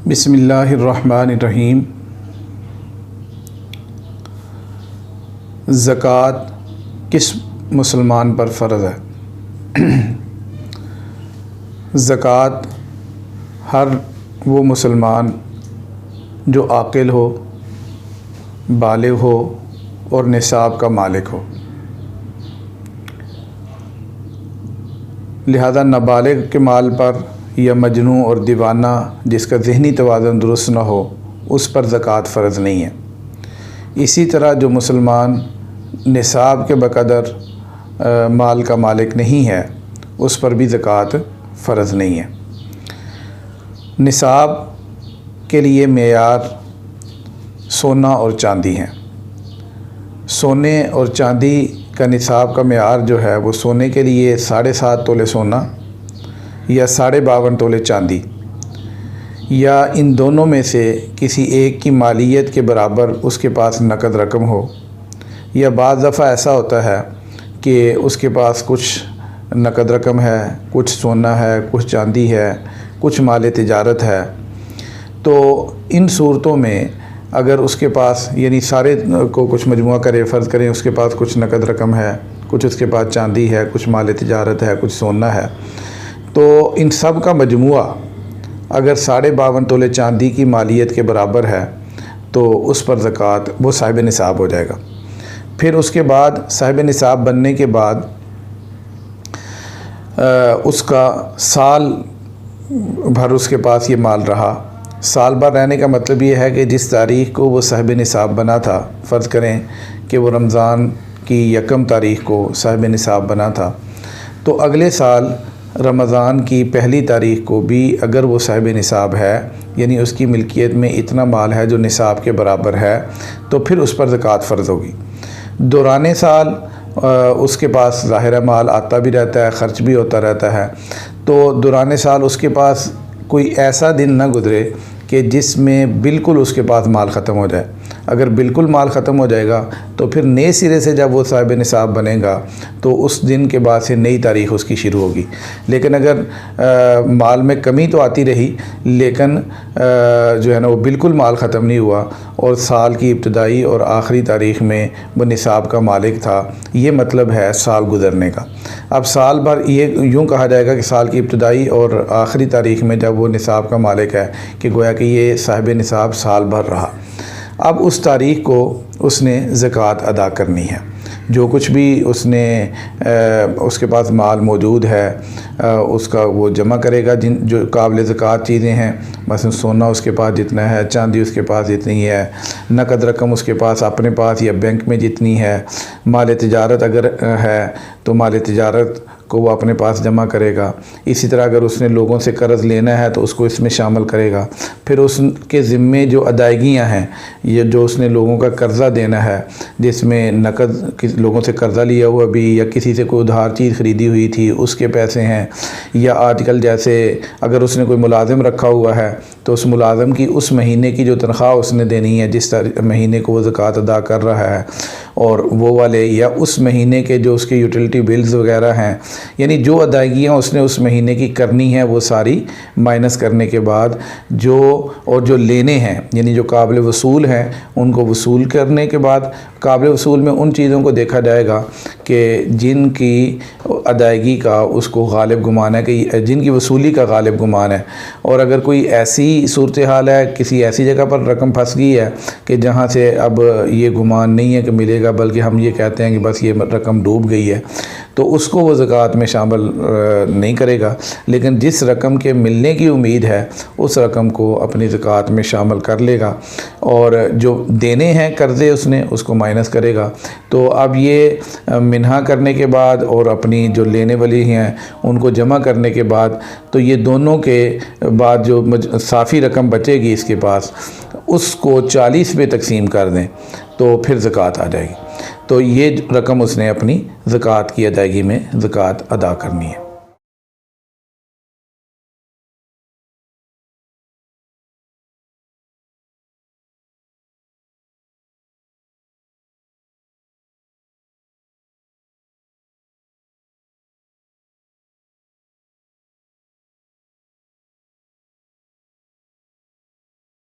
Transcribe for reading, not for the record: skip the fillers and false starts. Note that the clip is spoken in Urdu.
بسم اللہ الرحمن الرحیم۔ زکوٰۃ کس مسلمان پر فرض ہے؟ زکوٰۃ ہر وہ مسلمان جو عاقل ہو، بالغ ہو اور نصاب کا مالک ہو۔ لہذا نابالغ کے مال پر یا مجنون اور دیوانہ جس کا ذہنی توازن درست نہ ہو اس پر زکوٰۃ فرض نہیں ہے۔ اسی طرح جو مسلمان نصاب کے بقدر مال کا مالک نہیں ہے اس پر بھی زکوٰۃ فرض نہیں ہے۔ نصاب کے لیے معیار سونا اور چاندی ہیں۔ سونے اور چاندی کا نصاب کا معیار جو ہے وہ سونے کے لیے 7.5 تولے سونا یا 52.5 تولے چاندی، یا ان دونوں میں سے کسی ایک کی مالیت کے برابر اس کے پاس نقد رقم ہو، یا بعض دفعہ ایسا ہوتا ہے کہ اس کے پاس کچھ نقد رقم ہے، کچھ سونا ہے، کچھ چاندی ہے، کچھ مال تجارت ہے۔ تو ان صورتوں میں اگر اس کے پاس یعنی سارے کو کچھ مجموعہ کرے، فرض کریں اس کے پاس کچھ نقد رقم ہے، کچھ اس کے پاس چاندی ہے، کچھ مال تجارت ہے، کچھ سونا ہے، تو ان سب کا مجموعہ اگر 52.5 تولے چاندی کی مالیت کے برابر ہے تو اس پر زکوٰۃ وہ صاحب نصاب ہو جائے گا۔ پھر اس کے بعد صاحب نصاب بننے کے بعد اس کا سال بھر اس کے پاس یہ مال رہا۔ سال بھر رہنے کا مطلب یہ ہے کہ جس تاریخ کو وہ صاحب نصاب بنا تھا، فرض کریں کہ وہ رمضان کی 1 تاریخ کو صاحب نصاب بنا تھا، تو اگلے سال رمضان کی 1 تاریخ کو بھی اگر وہ صاحب نصاب ہے، یعنی اس کی ملکیت میں اتنا مال ہے جو نصاب کے برابر ہے، تو پھر اس پر زکوٰۃ فرض ہوگی۔ دوران سال اس کے پاس ظاہر مال آتا بھی رہتا ہے، خرچ بھی ہوتا رہتا ہے، تو دوران سال اس کے پاس کوئی ایسا دن نہ گزرے کہ جس میں بالکل اس کے پاس مال ختم ہو جائے۔ اگر بالکل مال ختم ہو جائے گا تو پھر نئے سرے سے جب وہ صاحب نصاب بنے گا تو اس دن کے بعد سے نئی تاریخ اس کی شروع ہوگی۔ لیکن اگر مال میں کمی تو آتی رہی لیکن جو ہے نا وہ بالکل مال ختم نہیں ہوا اور سال کی ابتدائی اور آخری تاریخ میں وہ نصاب کا مالک تھا، یہ مطلب ہے سال گزرنے کا۔ اب سال بھر یہ یوں کہا جائے گا کہ سال کی ابتدائی اور آخری تاریخ میں جب وہ نصاب کا مالک ہے کہ گویا کہ یہ صاحب نصاب سال بھر رہا۔ اب اس تاریخ کو اس نے زکوٰۃ ادا کرنی ہے۔ جو کچھ بھی اس نے اس کے پاس مال موجود ہے اس کا وہ جمع کرے گا، جو قابل زکوٰۃ چیزیں ہیں، مثلا سونا اس کے پاس جتنا ہے، چاندی اس کے پاس جتنی ہے، نقد رقم اس کے پاس اپنے پاس یا بینک میں جتنی ہے، مال تجارت اگر ہے تو مال تجارت کو وہ اپنے پاس جمع کرے گا۔ اسی طرح اگر اس نے لوگوں سے قرض لینا ہے تو اس کو اس میں شامل کرے گا۔ پھر اس کے ذمے جو ادائیگیاں ہیں، یہ جو اس نے لوگوں کا قرضہ دینا ہے، جس میں نقد لوگوں سے قرضہ لیا ہوا بھی یا کسی سے کوئی ادھار چیز خریدی ہوئی تھی اس کے پیسے ہیں، یا آج کل جیسے اگر اس نے کوئی ملازم رکھا ہوا ہے تو اس ملازم کی اس مہینے کی جو تنخواہ اس نے دینی ہے، جس مہینے کو وہ زکوٰۃ ادا کر رہا ہے، اور وہ والے یا اس مہینے کے جو اس کے یوٹیلیٹی بلز وغیرہ ہیں، یعنی جو ادائیگیاں اس نے اس مہینے کی کرنی ہے وہ ساری مائنس کرنے کے بعد جو لینے ہیں یعنی جو قابل وصول ہیں ان کو وصول کرنے کے بعد، قابل وصول میں ان چیزوں کو دیکھا جائے گا کہ جن کی ادائیگی کا اس کو غالب گمان ہے، کہ جن کی وصولی کا غالب گمان ہے، اور اگر کوئی ایسی صورتحال ہے، کسی ایسی جگہ پر رقم پھنس گئی ہے کہ جہاں سے اب یہ گمان نہیں ہے کہ ملے گا بلکہ ہم یہ کہتے ہیں کہ بس یہ رقم ڈوب گئی ہے، تو اس کو وہ زکوٰۃ میں شامل نہیں کرے گا، لیکن جس رقم کے ملنے کی امید ہے اس رقم کو اپنی زکوٰۃ میں شامل کر لے گا، اور جو دینے ہیں قرضے اس نے اس کو مائنس کرے گا۔ تو اب یہ منہا کرنے کے بعد اور اپنی جو لینے والی ہیں ان کو جمع کرنے کے بعد، تو یہ دونوں کے بعد جو صافی رقم بچے گی اس کے پاس، اس کو 40 پہ تقسیم کر دیں تو پھر زکوٰۃ آ جائے گی۔ تو یہ رقم اس نے اپنی زکوٰۃ کی ادائیگی میں زکوٰۃ ادا کرنی ہے۔